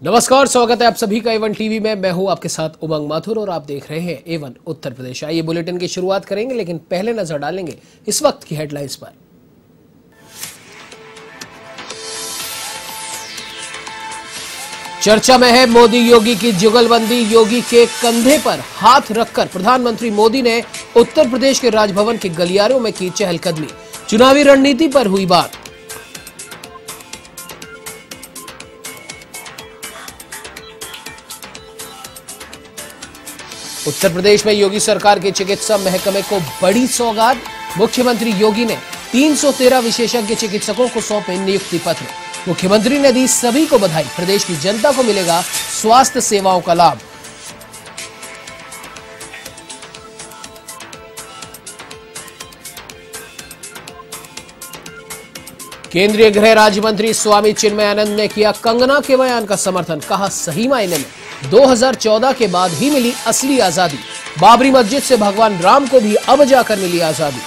नमस्कार, स्वागत है आप सभी का A1 टीवी में। मैं हूं आपके साथ उमंग माथुर और आप देख रहे हैं A1 उत्तर प्रदेश। आइए बुलेटिन की शुरुआत करेंगे, लेकिन पहले नजर डालेंगे इस वक्त की हेडलाइंस पर। चर्चा में है मोदी योगी की जुगलबंदी। योगी के कंधे पर हाथ रखकर प्रधानमंत्री मोदी ने उत्तर प्रदेश के राजभवन के गलियारों में की चहलकदमी। चुनावी रणनीति पर हुई बात। उत्तर प्रदेश में योगी सरकार के चिकित्सा महकमे को बड़ी सौगात। मुख्यमंत्री योगी ने 313 विशेषज्ञ चिकित्सकों को सौंपे नियुक्ति पत्र। मुख्यमंत्री ने दी सभी को बधाई। प्रदेश की जनता को मिलेगा स्वास्थ्य सेवाओं का लाभ। केंद्रीय गृह राज्य मंत्री स्वामी चिन्मयानंद ने किया कंगना के बयान का समर्थन। कहा, सही मायने में 2014 के बाद ही मिली असली आजादी। बाबरी मस्जिद से भगवान राम को भी अब जाकर मिली आजादी।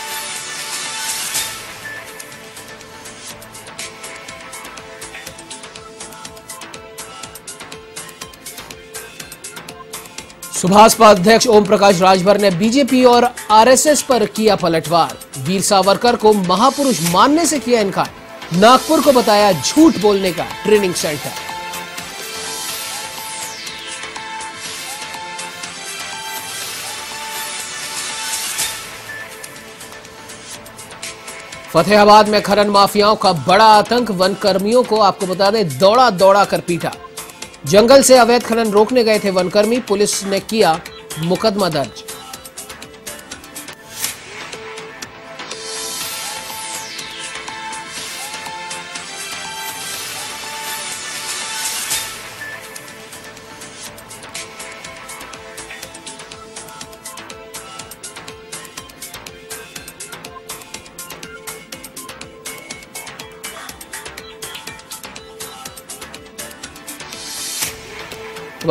सुभाषपा अध्यक्ष ओम प्रकाश राजभर ने बीजेपी और आरएसएस पर किया पलटवार। वीर सावरकर को महापुरुष मानने से किया इनकार। नागपुर को बताया झूठ बोलने का ट्रेनिंग सेंटर। फतेहाबाद में खनन माफियाओं का बड़ा आतंक। वन कर्मियों को आपको बता दें दौड़ा दौड़ा कर पीटा। जंगल से अवैध खनन रोकने गए थे वनकर्मी। पुलिस ने किया मुकदमा दर्ज।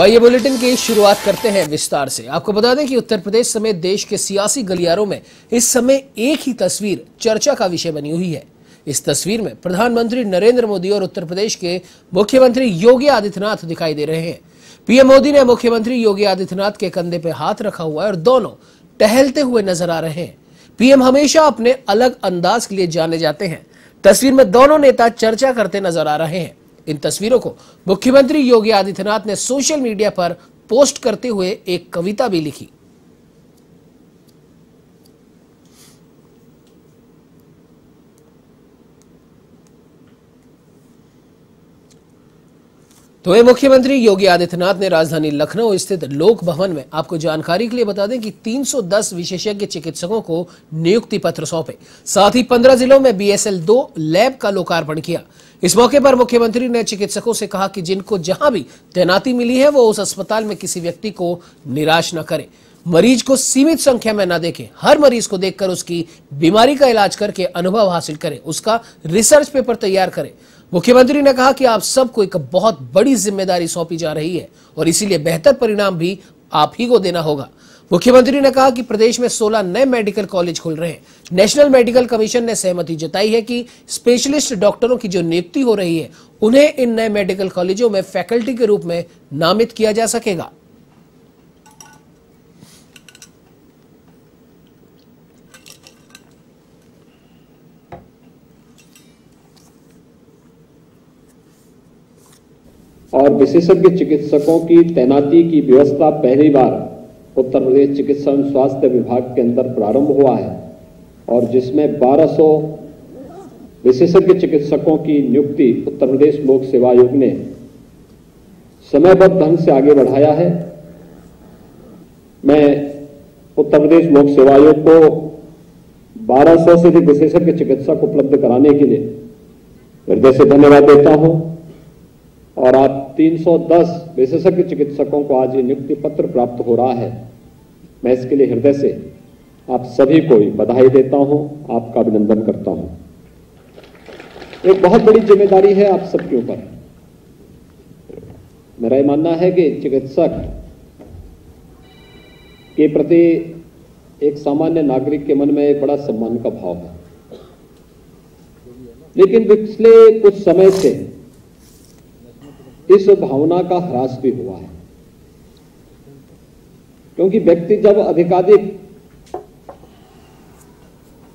ये बुलेटिन की शुरुआत करते हैं विस्तार से। आपको बता दें कि उत्तर प्रदेश समेत देश के सियासी गलियारों में इस समय एक ही तस्वीर चर्चा का विषय बनी हुई है। इस तस्वीर में प्रधानमंत्री नरेंद्र मोदी और उत्तर प्रदेश के मुख्यमंत्री योगी आदित्यनाथ दिखाई दे रहे हैं। पीएम मोदी ने मुख्यमंत्री योगी आदित्यनाथ के कंधे पर हाथ रखा हुआ है और दोनों टहलते हुए नजर आ रहे हैं। पीएम हमेशा अपने अलग अंदाज के लिए जाने जाते हैं। तस्वीर में दोनों नेता चर्चा करते नजर आ रहे हैं। इन तस्वीरों को मुख्यमंत्री योगी आदित्यनाथ ने सोशल मीडिया पर पोस्ट करते हुए एक कविता भी लिखी। तो ये मुख्यमंत्री योगी आदित्यनाथ ने राजधानी लखनऊ स्थित लोक भवन में, आपको जानकारी के लिए बता दें कि 310 विशेषज्ञ चिकित्सकों को नियुक्ति पत्र सौंपे। साथ ही 15 जिलों में BSL-2 लैब का लोकार्पण किया। इस मौके पर मुख्यमंत्री ने चिकित्सकों से कहा कि जिनको जहां भी तैनाती मिली है वो उस अस्पताल में किसी व्यक्ति को निराश न करें। मरीज को सीमित संख्या में न देखें। हर मरीज को देखकर उसकी बीमारी का इलाज करके अनुभव हासिल करें, उसका रिसर्च पेपर तैयार करें। मुख्यमंत्री ने कहा कि आप सबको एक बहुत बड़ी जिम्मेदारी सौंपी जा रही है और इसीलिए बेहतर परिणाम भी आप ही को देना होगा। मुख्यमंत्री ने कहा कि प्रदेश में 16 नए मेडिकल कॉलेज खुल रहे हैं। नेशनल मेडिकल कमीशन ने सहमति जताई है कि स्पेशलिस्ट डॉक्टरों की जो नियुक्ति हो रही है उन्हें इन नए मेडिकल कॉलेजों में फैकल्टी के रूप में नामित किया जा सकेगा। और विशेषज्ञ चिकित्सकों की तैनाती की व्यवस्था पहली बार उत्तर प्रदेश चिकित्सा एवं स्वास्थ्य विभाग के अंदर प्रारंभ हुआ है और जिसमें 1200 विशेषज्ञ चिकित्सकों की नियुक्ति उत्तर प्रदेश लोक सेवा आयोग ने समयबद्ध ढंग से आगे बढ़ाया है। मैं उत्तर प्रदेश लोक सेवा आयोग को 1200 से अधिक विशेषज्ञ चिकित्सक उपलब्ध कराने के लिए हृदय से धन्यवाद देता हूं और आज 310 विशेषज्ञ चिकित्सकों को आज ये नियुक्ति पत्र प्राप्त हो रहा है। मैं इसके लिए हृदय से आप सभी को बधाई देता हूं, आपका अभिनंदन करता हूं। एक बहुत बड़ी जिम्मेदारी है आप सबके ऊपर। मेरा ये मानना है कि चिकित्सक के प्रति एक सामान्य नागरिक के मन में एक बड़ा सम्मान का भाव है, लेकिन पिछले कुछ समय से इस भावना का ह्रास भी हुआ है, क्योंकि व्यक्ति जब अधिकाधिक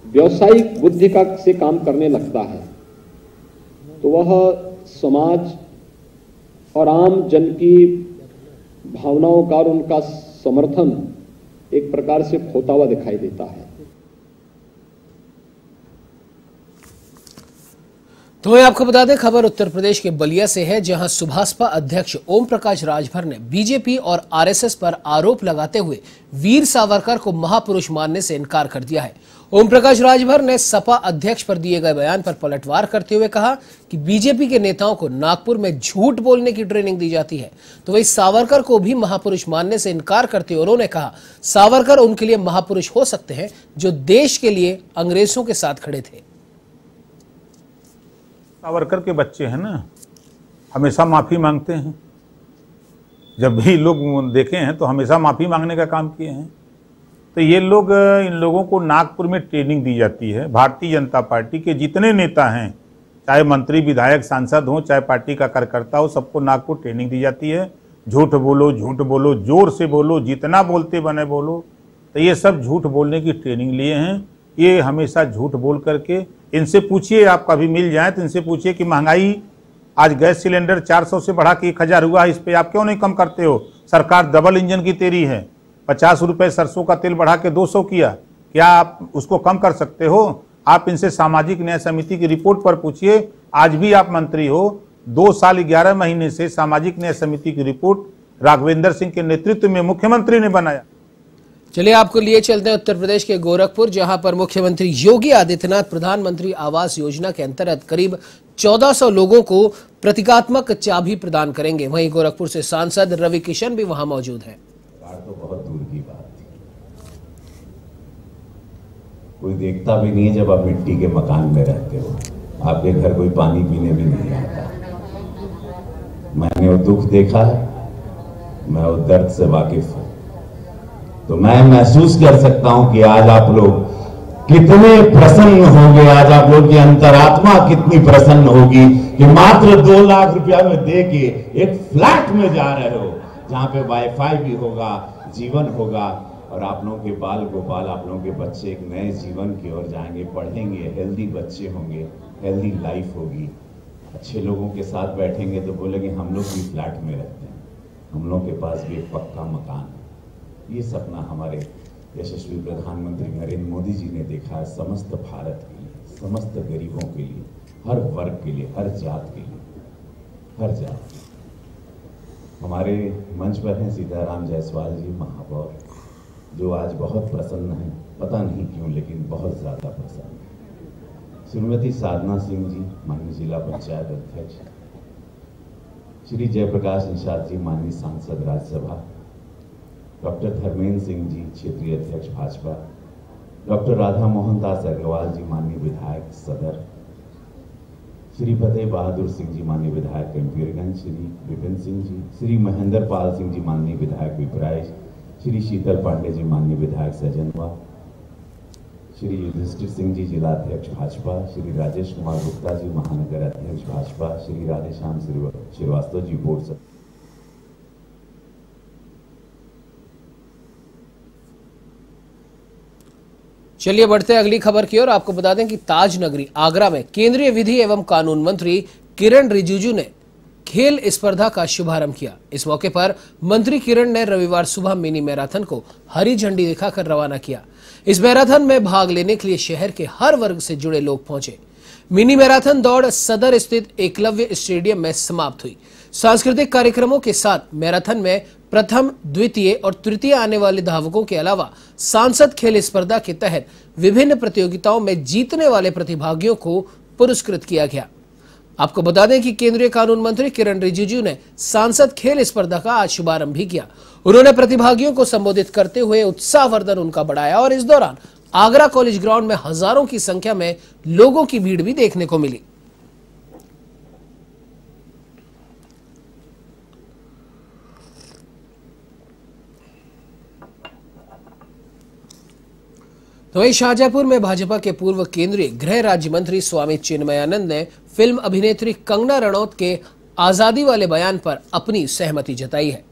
व्यावसायिक बुद्धि का से काम करने लगता है तो वह समाज और आम जन की भावनाओं का और उनका समर्थन एक प्रकार से खोता हुआ दिखाई देता है। तो मैं आपको बता दें, खबर उत्तर प्रदेश के बलिया से है, जहां सुभाषपा अध्यक्ष ओम प्रकाश राजभर ने बीजेपी और आरएसएस पर आरोप लगाते हुए वीर सावरकर को महापुरुष मानने से इनकार कर दिया है। ओम प्रकाश राजभर ने सपा अध्यक्ष पर दिए गए बयान पर पलटवार करते हुए कहा कि बीजेपी के नेताओं को नागपुर में झूठ बोलने की ट्रेनिंग दी जाती है, तो वही सावरकर को भी महापुरुष मानने से इनकार करते हुए उन्होंने कहा सावरकर उनके लिए महापुरुष हो सकते हैं जो देश के लिए अंग्रेजों के साथ खड़े थे। सावरकर के बच्चे हैं ना, हमेशा माफी मांगते हैं। जब भी लोग देखे हैं तो हमेशा माफी मांगने का काम किए हैं। तो ये लोग, इन लोगों को नागपुर में ट्रेनिंग दी जाती है। भारतीय जनता पार्टी के जितने नेता हैं, चाहे मंत्री, विधायक, सांसद हो, चाहे पार्टी का कार्यकर्ता हो, सबको नागपुर ट्रेनिंग दी जाती है। झूठ बोलो, झूठ बोलो, जोर से बोलो, जितना बोलते बने बोलो। तो ये सब झूठ बोलने की ट्रेनिंग लिए हैं। ये हमेशा झूठ बोल करके, इनसे पूछिए, आप कभी मिल जाए तो इनसे पूछिए कि महंगाई आज गैस सिलेंडर 400 से बढ़ा के 1000 हुआ है, इस पे आप क्यों नहीं कम करते हो? सरकार डबल इंजन की तेरी है। 50 रुपए सरसों का तेल बढ़ा के 200 किया, क्या आप उसको कम कर सकते हो? आप इनसे सामाजिक न्याय समिति की रिपोर्ट पर पूछिए। आज भी आप मंत्री हो, 2 साल 11 महीने से सामाजिक न्याय समिति की रिपोर्ट राघवेंद्र सिंह के नेतृत्व में मुख्यमंत्री ने बनाया। चलिए आपको लिए चलते हैं उत्तर प्रदेश के गोरखपुर, जहां पर मुख्यमंत्री योगी आदित्यनाथ प्रधानमंत्री आवास योजना के अंतर्गत करीब 1400 लोगों को प्रतीकात्मक चाबी प्रदान करेंगे। वहीं गोरखपुर से सांसद रवि किशन भी वहां मौजूद हैं। तो बहुत दूर की बात थी, कोई देखता भी नहीं है जब आप मिट्टी के मकान में रहते हो, आपके घर कोई पानी पीने भी नहीं आता। मैंने वो दुख देखा है, मैं वो दर्द से वाकिफ हूं, तो मैं महसूस कर सकता हूं कि आज आप लोग कितने प्रसन्न होंगे, आज आप लोग की अंतरात्मा कितनी प्रसन्न होगी कि मात्र 2 लाख रुपया में दे के एक फ्लैट में जा रहे हो जहां पे वाईफाई भी होगा, जीवन होगा, और आप लोगों के बाल गोपाल, आप लोगों के बच्चे एक नए जीवन की ओर जाएंगे, पढ़ेंगे, हेल्दी बच्चे होंगे, हेल्दी लाइफ होगी, अच्छे लोगों के साथ बैठेंगे तो बोलेंगे हम लोग भी फ्लैट में रहते हैं, हम लोग के पास भी एक पक्का मकान है। ये सपना हमारे यशस्वी प्रधानमंत्री नरेंद्र मोदी जी ने देखा है समस्त भारत के लिए, समस्त गरीबों के लिए, हर वर्ग के लिए, हर जात के लिए, हर जात। हमारे मंच पर हैं सीताराम जायसवाल जी महापौर, जो आज बहुत प्रसन्न हैं, पता नहीं क्यों लेकिन बहुत ज़्यादा प्रसन्न हैं। श्रीमती साधना सिंह जी माननीय जिला पंचायत अध्यक्ष, श्री जयप्रकाश निषाद जी माननीय सांसद राज्यसभा, डॉक्टर धर्मेंद्र सिंह जी क्षेत्रीय अध्यक्ष भाजपा, डॉक्टर राधा मोहन दास अग्रवाल जी माननीय विधायक सदर, श्री फतेह बहादुर सिंह जी माननीय विधायक गंभीरगंज, श्री विपिन सिंह जी, श्री महेंद्र पाल सिंह जी माननीय विधायक पिपराइच, श्री शीतल पांडे जी माननीय विधायक सजनवा, श्री युधिष्ठिर सिंह जी जिला अध्यक्ष भाजपा, श्री राजेश कुमार गुप्ता जी महानगर अध्यक्ष भाजपा, श्री राधेश्याम श्रीवास्तव जी बोर्ड सदस्य। चलिए बढ़ते हैं अगली खबर की ओर। आपको बता दें कि ताज नगरी आगरा में केंद्रीय विधि एवं कानून मंत्री किरण रिजिजू ने खेल स्पर्धा का शुभारंभ किया। इस मौके पर मंत्री किरण ने रविवार सुबह मिनी मैराथन को हरी झंडी दिखाकर रवाना किया। इस मैराथन में भाग लेने के लिए शहर के हर वर्ग से जुड़े लोग पहुंचे। मिनी मैराथन दौड़ सदर स्थित एकलव्य स्टेडियम में समाप्त हुई। सांस्कृतिक कार्यक्रमों के साथ मैराथन में प्रथम, द्वितीय और तृतीय आने वाले धावकों के अलावा सांसद खेल स्पर्धा के तहत विभिन्न प्रतियोगिताओं में जीतने वाले प्रतिभागियों को पुरस्कृत किया गया। आपको बता दें कि केंद्रीय कानून मंत्री किरण रिजिजू ने सांसद खेल स्पर्धा का आज शुभारंभ भी किया। उन्होंने प्रतिभागियों को संबोधित करते हुए उत्साहवर्धन उनका बढ़ाया और इस दौरान आगरा कॉलेज ग्राउंड में हजारों की संख्या में लोगों की भीड़ भी देखने को मिली। तो वहीं शाहजहांपुर में भाजपा के पूर्व केंद्रीय गृह राज्य मंत्री स्वामी चिन्मयानंद ने फिल्म अभिनेत्री कंगना रनौत के आजादी वाले बयान पर अपनी सहमति जताई है।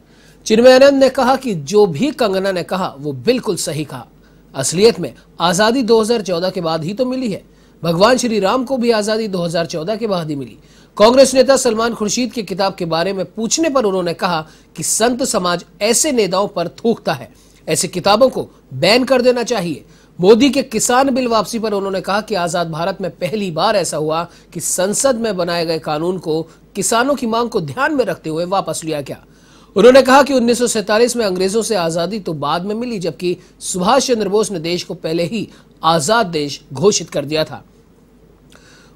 चिन्मयानंद ने कहा कि जो भी कंगना ने कहा वो बिल्कुल सही कहा। असलियत में आजादी 2014 के बाद ही तो मिली है। भगवान श्री राम को भी आजादी 2014 के बाद ही मिली। कांग्रेस नेता सलमान खुर्शीद की किताब के बारे में पूछने पर उन्होंने कहा कि संत समाज ऐसे नेताओं पर थूकता है, ऐसी किताबों को बैन कर देना चाहिए। मोदी के किसान बिल वापसी पर उन्होंने कहा कि आजाद भारत में पहली बार ऐसा हुआ कि संसद में बनाए गए कानून को किसानों की मांग को ध्यान में रखते हुए वापस लिया गया। उन्होंने कहा कि 1947 में अंग्रेजों से आजादी तो बाद में मिली, जबकि सुभाष चंद्र बोस ने देश को पहले ही आजाद देश घोषित कर दिया था।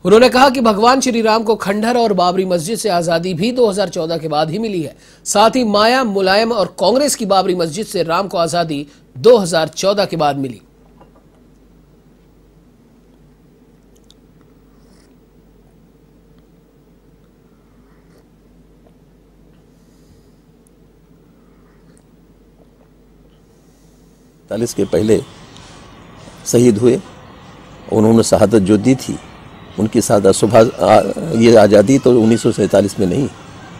उन्होंने कहा कि भगवान श्री राम को खंडहर और बाबरी मस्जिद से आजादी भी 2014 के बाद ही मिली है। साथ ही माया, मुलायम और कांग्रेस की बाबरी मस्जिद से राम को आजादी 2014 के बाद मिली। के पहले शहीद हुए, उन्होंने शहादत जो दी थी, उनकी ये आज़ादी तो 1947 में नहीं,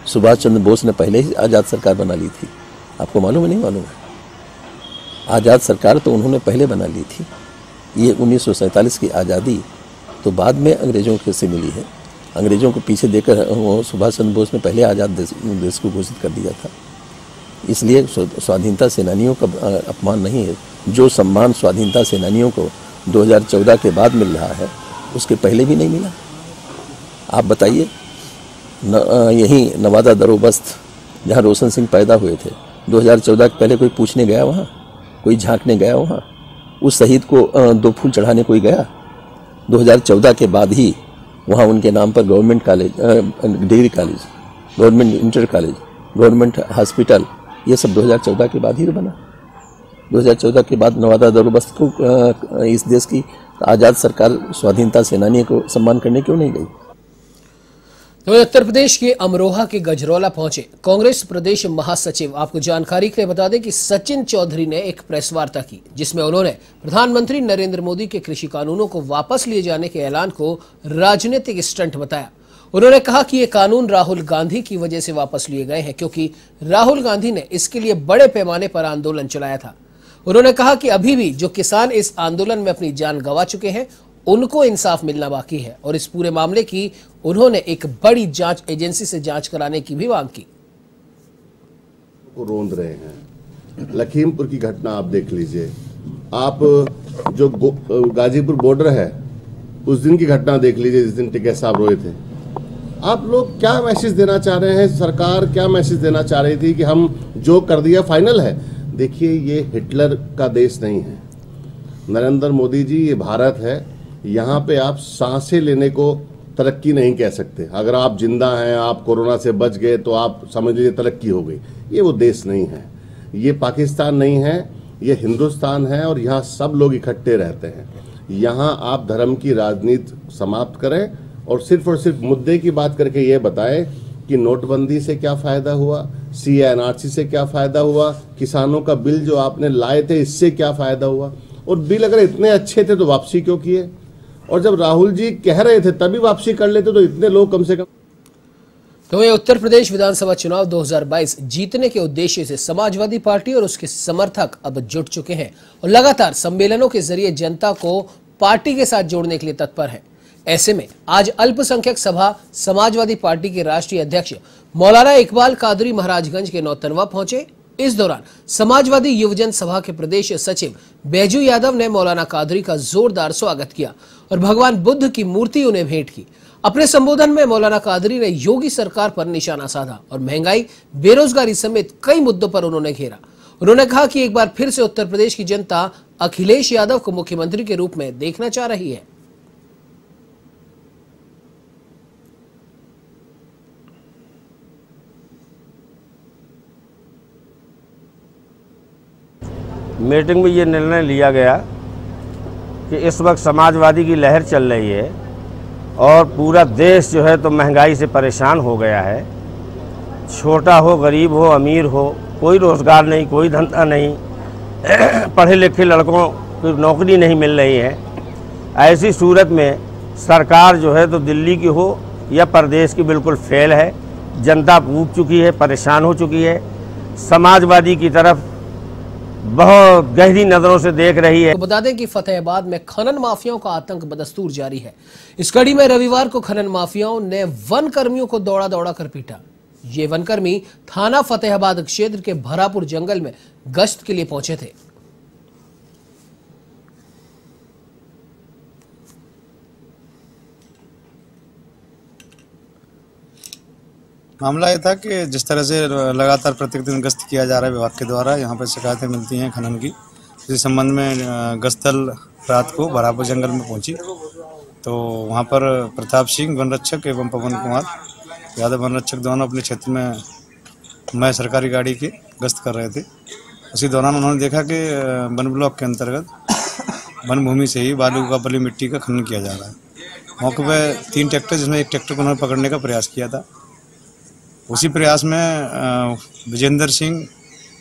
सुभाष चंद्र बोस ने पहले ही आज़ाद सरकार बना ली थी। आपको मालूम है? नहीं मालूम है? आज़ाद सरकार तो उन्होंने पहले बना ली थी। ये 1947 की आज़ादी तो बाद में अंग्रेज़ों से मिली है। अंग्रेज़ों को पीछे देकर सुभाष चंद्र बोस ने पहले आज़ाद देश को घोषित कर दिया था। इसलिए स्वाधीनता सेनानियों का अपमान नहीं है। जो सम्मान स्वाधीनता सेनानियों को 2014 के बाद मिल रहा है, उसके पहले भी नहीं मिला। आप बताइए, यहीं नवादा दरोबस्त जहाँ रोशन सिंह पैदा हुए थे, 2014 के पहले कोई पूछने गया वहाँ? कोई झांकने गया वहाँ? उस शहीद को 2 फूल चढ़ाने कोई गया? 2014 के बाद ही वहाँ उनके नाम पर government college, degree college, government inter college, government hospital, ये सब 2014 के बाद ही तो बना। 2014 के बाद नवादा दरोबस्त को इस देश की आज़ाद सरकार स्वाधीनता सेनानी को सम्मान करने क्यों नहीं गई? तो उत्तर प्रदेश के अमरोहा के गजरौला पहुंचे कांग्रेस प्रदेश महासचिव। आपको जानकारी के लिए बता दें कि सचिन चौधरी ने एक प्रेस वार्ता की, जिसमें उन्होंने प्रधानमंत्री नरेंद्र मोदी के कृषि कानूनों को वापस लिए जाने के ऐलान को राजनीतिक स्टंट बताया। उन्होंने कहा कि ये कानून राहुल गांधी की वजह से वापस लिए गए हैं, क्योंकि राहुल गांधी ने इसके लिए बड़े पैमाने पर आंदोलन चलाया था। उन्होंने कहा कि अभी भी जो किसान इस आंदोलन में अपनी जान गंवा चुके हैं, उनको इंसाफ मिलना बाकी है और इस पूरे मामले की उन्होंने एक बड़ी जांच एजेंसी से जांच कराने की भी मांग की। रोंद रहे हैं। लखीमपुर की घटना आप देख लीजिए, आप जो गाजीपुर बॉर्डर है उस दिन की घटना देख लीजिए, जिस दिन टिकैत साहब रोए थे। आप लोग क्या मैसेज देना चाह रहे हैं? सरकार क्या मैसेज देना चाह रही थी कि हम जो कर दिया फाइनल है? देखिए, ये हिटलर का देश नहीं है नरेंद्र मोदी जी, ये भारत है। यहाँ पे आप सांसें लेने को तरक्की नहीं कह सकते। अगर आप जिंदा हैं, आप कोरोना से बच गए, तो आप समझ लीजिए तरक्की हो गई। ये वो देश नहीं है, ये पाकिस्तान नहीं है, ये हिंदुस्तान है और यहाँ सब लोग इकट्ठे रहते हैं। यहाँ आप धर्म की राजनीति समाप्त करें और सिर्फ मुद्दे की बात करके ये बताएं कि नोटबंदी से क्या फ़ायदा हुआ, CNRC से क्या फ़ायदा हुआ, किसानों का बिल जो आपने लाए थे इससे क्या फ़ायदा हुआ, और बिल अगर इतने अच्छे थे तो वापसी क्यों किए? और जब राहुल जी कह रहे थे तभी वापसी कर लेते तो इतने लोग कम से कम। तो ये उत्तर प्रदेश विधानसभा चुनाव 2022 जीतने के उद्देश्य से समाजवादी पार्टी और उसके समर्थक अब जुट चुके हैं और लगातार सम्मेलनों के जरिए जनता को पार्टी के साथ जोड़ने के लिए तत्पर है। ऐसे में आज अल्पसंख्यक सभा समाजवादी पार्टी के राष्ट्रीय अध्यक्ष मौलाना इकबाल कादरी महाराजगंज के नौतनवा पहुंचे। इस दौरान समाजवादी युवजन सभा के प्रदेश सचिव बैजू यादव ने मौलाना कादरी का जोरदार स्वागत किया और भगवान बुद्ध की मूर्ति उन्हें भेंट की। अपने संबोधन में मौलाना कादरी ने योगी सरकार पर निशाना साधा और महंगाई, बेरोजगारी समेत कई मुद्दों पर उन्होंने घेरा। उन्होंने कहा कि एक बार फिर से उत्तर प्रदेश की जनता अखिलेश यादव को मुख्यमंत्री के रूप में देखना चाह रही है। मीटिंग में ये निर्णय लिया गया कि इस वक्त समाजवादी की लहर चल रही है और पूरा देश जो है तो महंगाई से परेशान हो गया है। छोटा हो, गरीब हो, अमीर हो, कोई रोज़गार नहीं, कोई धंधा नहीं, पढ़े लिखे लड़कों को नौकरी नहीं मिल रही है। ऐसी सूरत में सरकार जो है तो दिल्ली की हो या प्रदेश की बिल्कुल फेल है। जनता ऊब चुकी है, परेशान हो चुकी है, समाजवादी की तरफ बहुत गहरी नजरों से देख रही है। तो बता दें कि फतेहाबाद में खनन माफियाओं का आतंक बदस्तूर जारी है। इस कड़ी में रविवार को खनन माफियाओं ने वन कर्मियों को दौड़ा दौड़ा कर पीटा। ये वनकर्मी थाना फतेहाबाद क्षेत्र के भरापुर जंगल में गश्त के लिए पहुंचे थे। मामला ये था कि जिस तरह से लगातार प्रत्येक दिन गश्त किया जा रहा है विभाग के द्वारा, यहाँ पर शिकायतें मिलती हैं खनन की। इस संबंध में गश्त दल रात को भरापुर जंगल में पहुंची, तो वहाँ पर प्रताप सिंह वन रक्षक एवं पवन कुमार यादव वन रक्षक दोनों अपने क्षेत्र में मैं सरकारी गाड़ी की गश्त कर रहे थे। उसी दौरान उन्होंने देखा कि वन ब्लॉक के अंतर्गत वन भूमि से ही बालू का बली मिट्टी का खनन किया जा रहा है। मौके पर 3 ट्रैक्टर, जिसमें एक ट्रैक्टर को उन्होंने पकड़ने का प्रयास किया था। उसी प्रयास में विजेंद्र सिंह,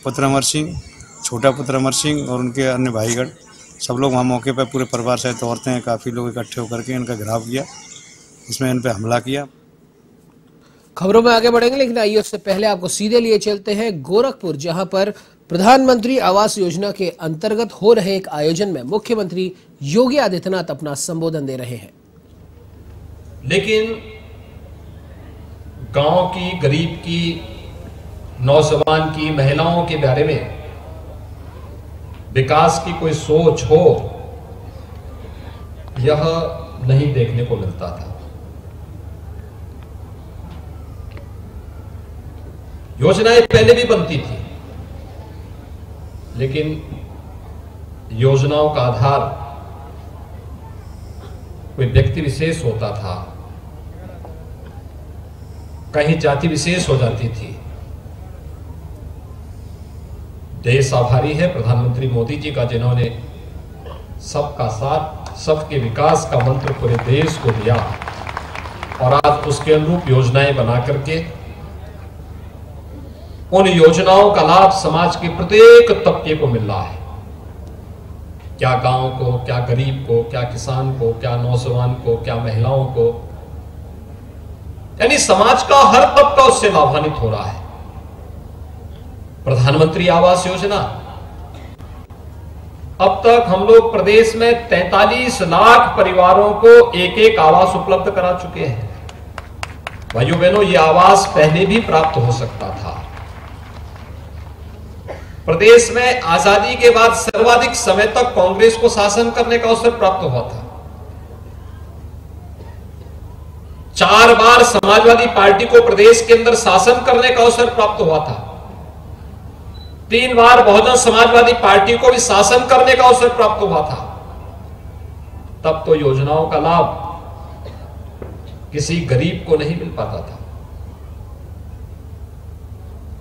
पुत्र अमर सिंह, छोटा पुत्र अमर सिंह और उनके अन्य भाईगण सब लोग वहाँ मौके पर पूरे परिवार सहित औरतें काफ़ी लोग इकट्ठे होकर के इनका घेराव किया, इसमें इन पर हमला किया। खबरों में आगे बढ़ेंगे, लेकिन आइए उससे पहले आपको सीधे लिए चलते हैं गोरखपुर, जहां पर प्रधानमंत्री आवास योजना के अंतर्गत हो रहे एक आयोजन में मुख्यमंत्री योगी आदित्यनाथ अपना संबोधन दे रहे हैं। लेकिन गांव की, गरीब की, नौजवान की, महिलाओं के बारे में विकास की कोई सोच हो, यह नहीं देखने को मिलता था। योजनाएं पहले भी बनती थी, लेकिन योजनाओं का आधार कोई व्यक्ति विशेष होता था, कहीं जाति विशेष हो जाती थी। देश आभारी है प्रधानमंत्री मोदी जी का, जिन्होंने सबका साथ, सबके विकास का मंत्र पूरे देश को दिया और आज उसके अनुरूप योजनाएं बना करके उन योजनाओं का लाभ समाज के प्रत्येक तबके को मिल रहा है। क्या गांव को, क्या गरीब को, क्या किसान को, क्या नौजवान को, क्या महिलाओं को, यानी समाज का हर तबका उससे लाभान्वित हो रहा है। प्रधानमंत्री आवास योजना, अब तक हम लोग प्रदेश में 43 लाख परिवारों को एक आवास उपलब्ध करा चुके हैं। भाइयों बहनों, यह आवास पहले भी प्राप्त हो सकता था। प्रदेश में आजादी के बाद सर्वाधिक समय तक कांग्रेस को शासन करने का अवसर प्राप्त हुआ था। 4 बार समाजवादी पार्टी को प्रदेश के अंदर शासन करने का अवसर प्राप्त हुआ था। 3 बार बहुजन समाजवादी पार्टी को भी शासन करने का अवसर प्राप्त हुआ था। तब तो योजनाओं का लाभ किसी गरीब को नहीं मिल पाता था।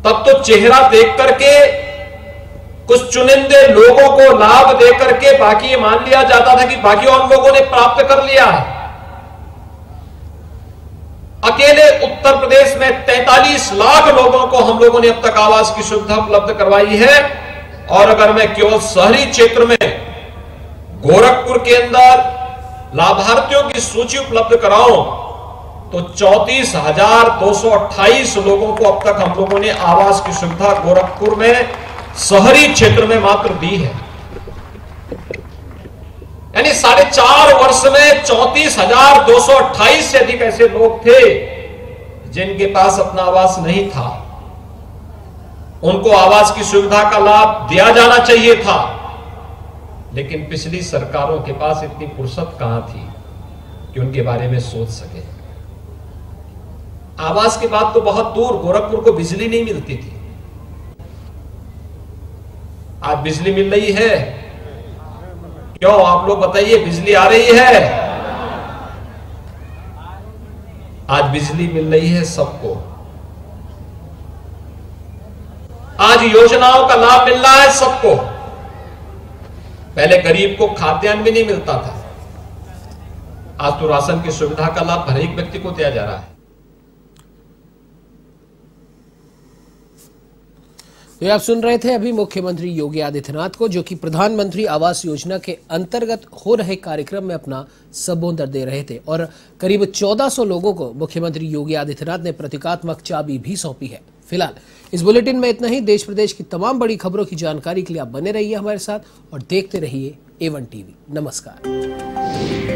तब तो चेहरा देख करके कुछ चुनिंदे लोगों को लाभ देकर के बाकी ये मान लिया जाता था कि बाकी और लोगों ने प्राप्त कर लिया है। अकेले उत्तर प्रदेश में 43 लाख लोगों को हम लोगों ने अब तक आवास की सुविधा उपलब्ध करवाई है। और अगर मैं केवल शहरी क्षेत्र में गोरखपुर के अंदर लाभार्थियों की सूची उपलब्ध कराऊं तो 34,228 लोगों को अब तक हम लोगों ने आवास की सुविधा गोरखपुर में शहरी क्षेत्र में मात्र दी है। यानी 4.5 वर्ष में 34,228 से अधिक ऐसे लोग थे जिनके पास अपना आवास नहीं था। उनको आवास की सुविधा का लाभ दिया जाना चाहिए था, लेकिन पिछली सरकारों के पास इतनी फुर्सत कहां थी कि उनके बारे में सोच सके। आवास के बाद तो बहुत दूर गोरखपुर को बिजली नहीं मिलती थी। आज बिजली मिल रही है। क्यों, आप लोग बताइए, बिजली आ रही है? आज बिजली मिल रही है सबको। आज योजनाओं का लाभ मिल रहा है सबको। पहले गरीब को खाद्यान्न भी नहीं मिलता था, आज तो राशन की सुविधा का लाभ हर एक व्यक्ति को दिया जा रहा है। तो आप सुन रहे थे अभी मुख्यमंत्री योगी आदित्यनाथ को, जो कि प्रधानमंत्री आवास योजना के अंतर्गत हो रहे कार्यक्रम में अपना संबोधन दे रहे थे। और करीब 1400 लोगों को मुख्यमंत्री योगी आदित्यनाथ ने प्रतीकात्मक चाबी भी सौंपी है। फिलहाल इस बुलेटिन में इतना ही। देश प्रदेश की तमाम बड़ी खबरों की जानकारी के लिए आप बने रहिए हमारे साथ और देखते रहिए A1 टीवी। नमस्कार।